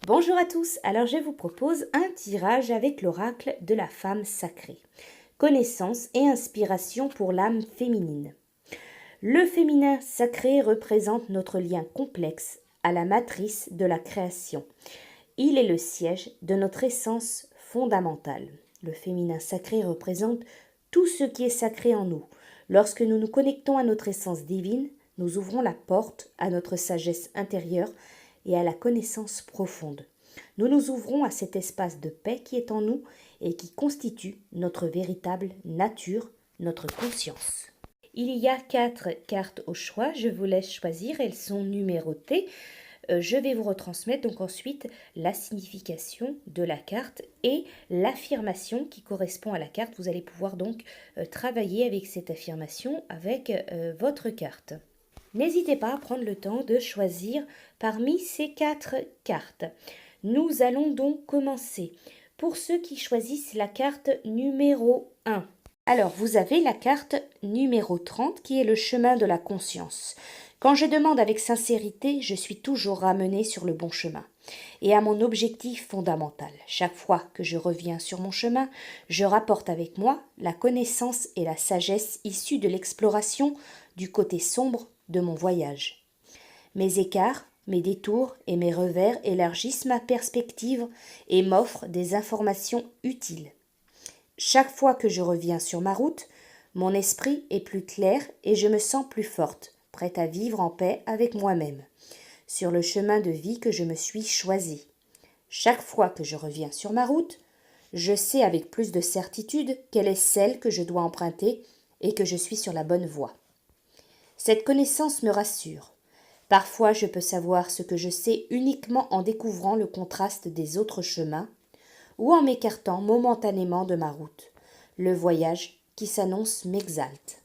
Bonjour à tous, alors je vous propose un tirage avec l'oracle de la femme sacrée. Connaissance et inspiration pour l'âme féminine. Le féminin sacré représente notre lien complexe à la matrice de la création. Il est le siège de notre essence fondamentale. Le féminin sacré représente tout ce qui est sacré en nous. Lorsque nous nous connectons à notre essence divine, nous ouvrons la porte à notre sagesse intérieure et à la connaissance profonde. Nous nous ouvrons à cet espace de paix qui est en nous et qui constitue notre véritable nature, notre conscience. Il y a 4 cartes au choix, je vous laisse choisir, elles sont numérotées. Je vais vous retransmettre donc ensuite la signification de la carte et l'affirmation qui correspond à la carte. Vous allez pouvoir donc travailler avec cette affirmation avec votre carte. N'hésitez pas à prendre le temps de choisir parmi ces 4 cartes. Nous allons donc commencer. Pour ceux qui choisissent la carte numéro 1. Alors, vous avez la carte numéro 30 qui est le chemin de la conscience. Quand je demande avec sincérité, je suis toujours ramenée sur le bon chemin et à mon objectif fondamental. Chaque fois que je reviens sur mon chemin, je rapporte avec moi la connaissance et la sagesse issues de l'exploration du côté sombre de mon voyage. Mes écarts, mes détours et mes revers élargissent ma perspective et m'offrent des informations utiles. Chaque fois que je reviens sur ma route, mon esprit est plus clair et je me sens plus forte, prête à vivre en paix avec moi-même, sur le chemin de vie que je me suis choisi. Chaque fois que je reviens sur ma route, je sais avec plus de certitude quelle est celle que je dois emprunter et que je suis sur la bonne voie. Cette connaissance me rassure. Parfois, je peux savoir ce que je sais uniquement en découvrant le contraste des autres chemins ou en m'écartant momentanément de ma route. Le voyage qui s'annonce m'exalte.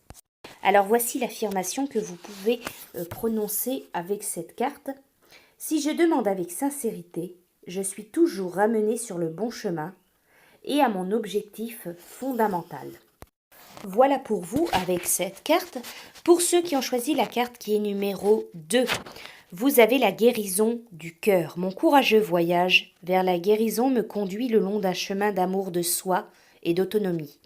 Alors voici l'affirmation que vous pouvez prononcer avec cette carte. Si je demande avec sincérité, je suis toujours ramenée sur le bon chemin et à mon objectif fondamental. Voilà pour vous avec cette carte. Pour ceux qui ont choisi la carte qui est numéro 2, vous avez la guérison du cœur. Mon courageux voyage vers la guérison me conduit le long d'un chemin d'amour de soi et d'autonomie.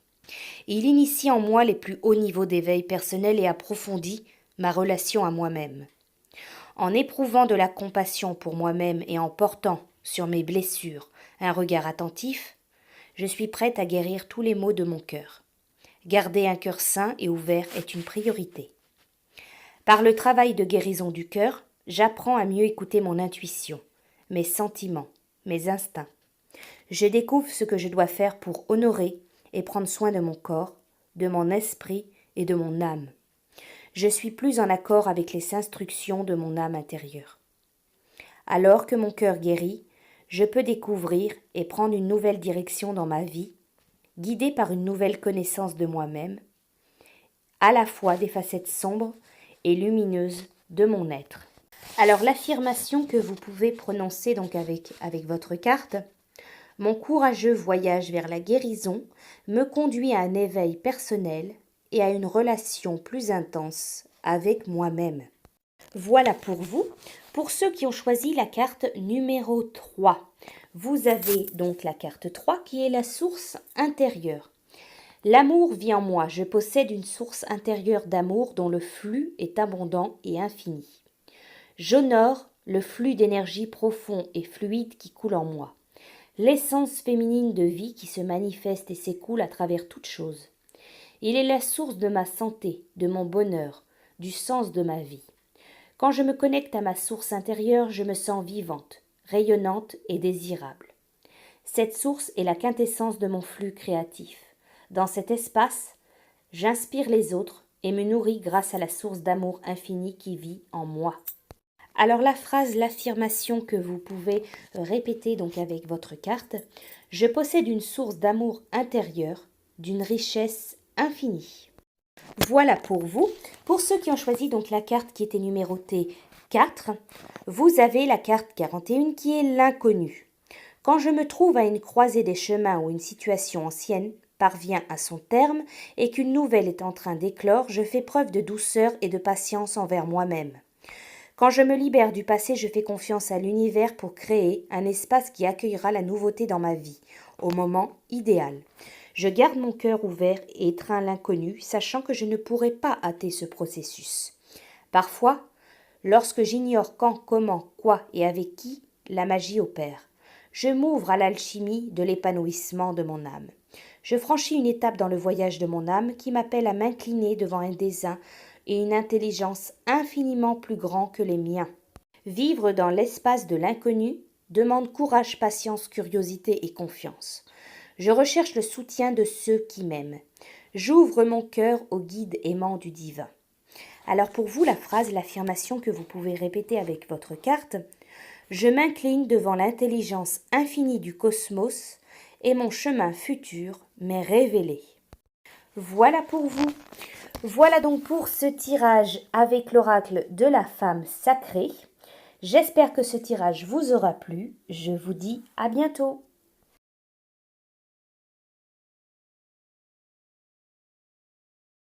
Il initie en moi les plus hauts niveaux d'éveil personnel et approfondit ma relation à moi-même. En éprouvant de la compassion pour moi-même et en portant sur mes blessures un regard attentif, je suis prête à guérir tous les maux de mon cœur. Garder un cœur sain et ouvert est une priorité. Par le travail de guérison du cœur, j'apprends à mieux écouter mon intuition, mes sentiments, mes instincts. Je découvre ce que je dois faire pour honorer et prendre soin de mon corps, de mon esprit et de mon âme. Je suis plus en accord avec les instructions de mon âme intérieure. Alors que mon cœur guérit, je peux découvrir et prendre une nouvelle direction dans ma vie, guidée par une nouvelle connaissance de moi-même, à la fois des facettes sombres et lumineuses de mon être. Alors l'affirmation que vous pouvez prononcer donc avec votre carte, mon courageux voyage vers la guérison me conduit à un éveil personnel et à une relation plus intense avec moi-même. Voilà pour vous. Pour ceux qui ont choisi la carte numéro 3, vous avez donc la carte 3 qui est la source intérieure. L'amour vit en moi, je possède une source intérieure d'amour dont le flux est abondant et infini. J'honore le flux d'énergie profond et fluide qui coule en moi, l'essence féminine de vie qui se manifeste et s'écoule à travers toute chose. Il est la source de ma santé, de mon bonheur, du sens de ma vie. Quand je me connecte à ma source intérieure, je me sens vivante, rayonnante et désirable. Cette source est la quintessence de mon flux créatif. Dans cet espace, j'inspire les autres et me nourris grâce à la source d'amour infini qui vit en moi. Alors la phrase, l'affirmation que vous pouvez répéter donc avec votre carte, je possède une source d'amour intérieur, d'une richesse infinie. Voilà pour vous. Pour ceux qui ont choisi donc la carte qui était numérotée 4, vous avez la carte 41 qui est l'inconnu. Quand je me trouve à une croisée des chemins où une situation ancienne parvient à son terme et qu'une nouvelle est en train d'éclore, je fais preuve de douceur et de patience envers moi-même. Quand je me libère du passé, je fais confiance à l'univers pour créer un espace qui accueillera la nouveauté dans ma vie, au moment idéal. Je garde mon cœur ouvert et étreins l'inconnu, sachant que je ne pourrai pas hâter ce processus. Parfois, lorsque j'ignore quand, comment, quoi et avec qui, la magie opère. Je m'ouvre à l'alchimie de l'épanouissement de mon âme. Je franchis une étape dans le voyage de mon âme qui m'appelle à m'incliner devant un dessein et une intelligence infiniment plus grands que les miens. Vivre dans l'espace de l'inconnu demande courage, patience, curiosité et confiance. Je recherche le soutien de ceux qui m'aiment. J'ouvre mon cœur au guide aimant du divin. Alors pour vous, la phrase, l'affirmation que vous pouvez répéter avec votre carte, je m'incline devant l'intelligence infinie du cosmos et mon chemin futur m'est révélé. Voilà pour vous. Voilà donc pour ce tirage avec l'oracle de la femme sacrée. J'espère que ce tirage vous aura plu. Je vous dis à bientôt.